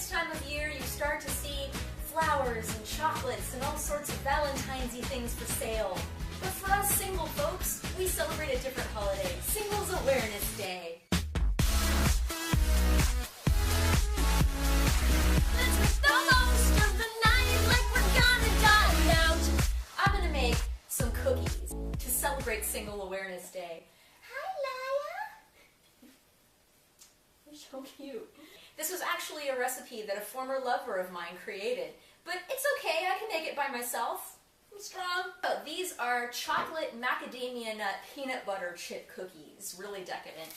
this time of year, you start to see flowers and chocolates and all sorts of Valentine's-y things for sale. But for us single folks, we celebrate a different holiday, Singles Awareness Day. Let's make the most of the night like we're gonna dine out. I'm gonna make some cookies to celebrate Single Awareness Day. Hi, Laya. You're so cute. This was actually a recipe that a former lover of mine created, but it's okay, I can make it by myself. I'm strong. Oh, these are chocolate macadamia nut peanut butter chip cookies, really decadent.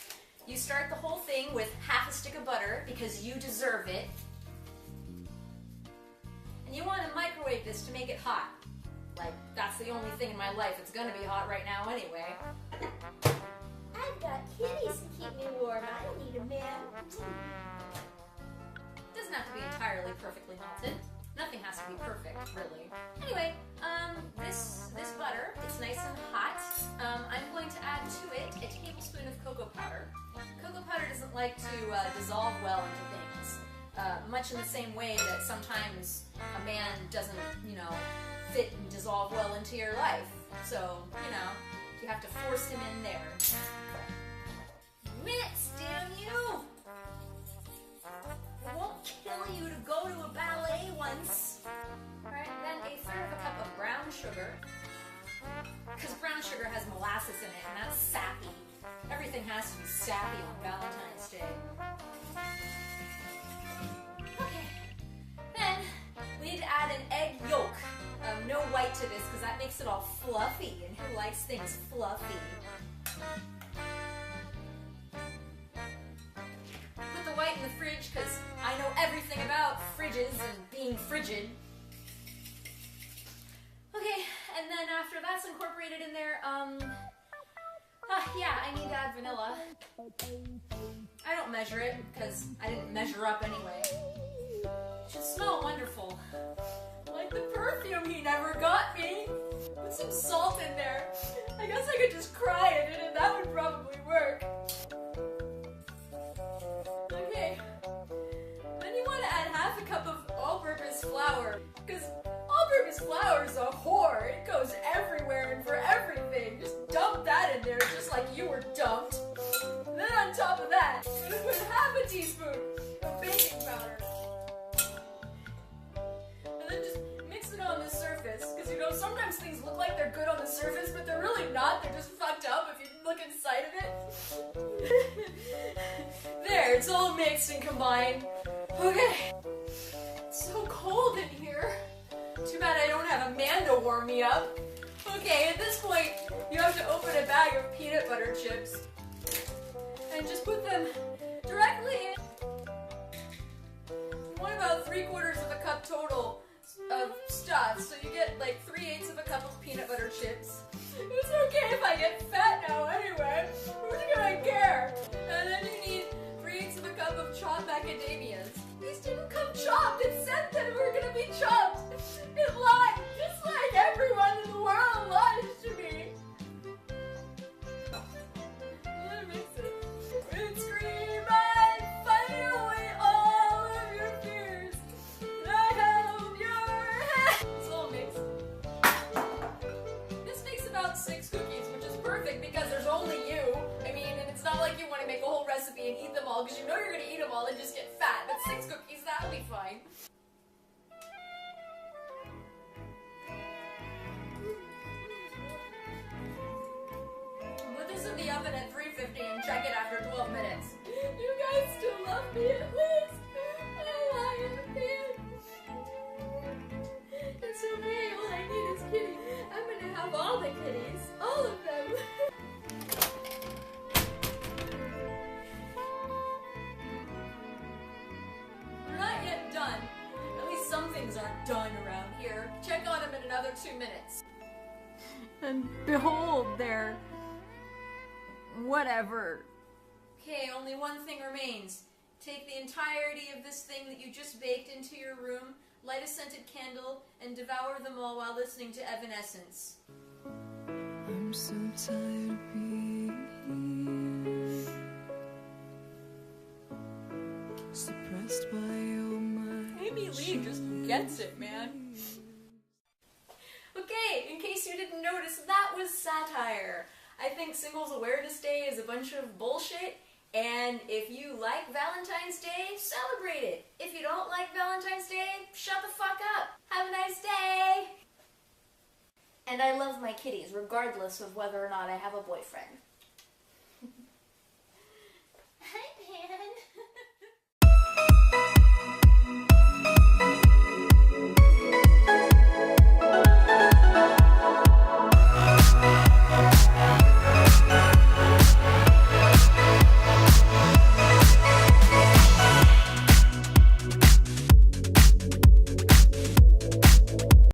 You start the whole thing with half a stick of butter because you deserve it. And you want to microwave this to make it hot. Like, that's the only thing in my life that's gonna be hot right now anyway. I've got kitties to keep me warm. I don't need a man. Doesn't have to be entirely perfectly melted. Nothing has to be perfect, really. Anyway, this butter, it's nice and hot. I'm going to add to it a tablespoon of cocoa powder. Cocoa powder doesn't like to dissolve well into things, much in the same way that sometimes a man doesn't, fit and dissolve well into your life. So, you have to force him in there. Minutes, damn you! It won't kill you to go to a ballet once. Alright, then a third of a cup of brown sugar. Because brown sugar has molasses in it, and that's sappy. Everything has to be sappy on Valentine's Day. Okay. Then, we need to add an egg yolk. No white to this, because that makes it all fluffy, and who likes things fluffy? Put the white in the fridge, because I know everything about fridges and being frigid. Okay, and then after that's incorporated in there, yeah, I need to add vanilla. I don't measure it, because I didn't measure up anyway. It should smell wonderful. Like the perfume he never got me. Put some salt in there. I guess I could just cry in it and that would probably work. Okay. Then you want to add half a cup of all-purpose flour. Because all-purpose flour is a whore. It goes everywhere and for everything. Just dump that in there just like you were dumped. And then on top of that, I'm going to put half a teaspoon of baking powder. And then just mix it on the surface. Because sometimes things look like they're good on the surface, but they're really not. They're just fucked up if you look inside of it. There, it's all mixed and combined. Okay. It's so cold in here. Too bad I don't have a man to warm me up. Okay, at this point, you have to open a bag of peanut butter chips. And just put them directly in. You want about 3/4 of a cup total of stuff, so you get like 3/8 of a cup of peanut butter chips. It's okay if I get fat now anyway. Who's gonna care? And then you need 3/8 of a cup of chopped macadamias. These didn't come chopped. It said that we were gonna be chopped. It lied, just like everyone in the world lies to me. Let me mix it. It's cream and fight away all of your fears. I held your hand. It's all mixed. This makes about 6 cookies, which is perfect because there's only you. I mean, and it's not like you want to make a whole recipe and eat them all because you know you're going to eat them all and just get fat. But 6 cookies, that'll be fine. Put this in the oven at 350 and check it after 12 minutes. You guys still love me at least. I love you. It's okay, all I need is kitty. I'm gonna have all the kitties. All of them. We're not yet done. At least some things aren't done around here. Check on them in another 2 minutes. And behold, they're... whatever. Okay, only one thing remains. Take the entirety of this thing that you just baked into your room, light a scented candle, and devour them all while listening to Evanescence. I'm so tired of being here, suppressed by all my Amy Lee just gets it, man. Okay, in case you didn't notice, that was satire. I think Singles Awareness Day is a bunch of bullshit, and if you like Valentine's Day, celebrate it. If you don't like Valentine's Day, shut the fuck up. Have a nice day. And I love my kitties, regardless of whether or not I have a boyfriend.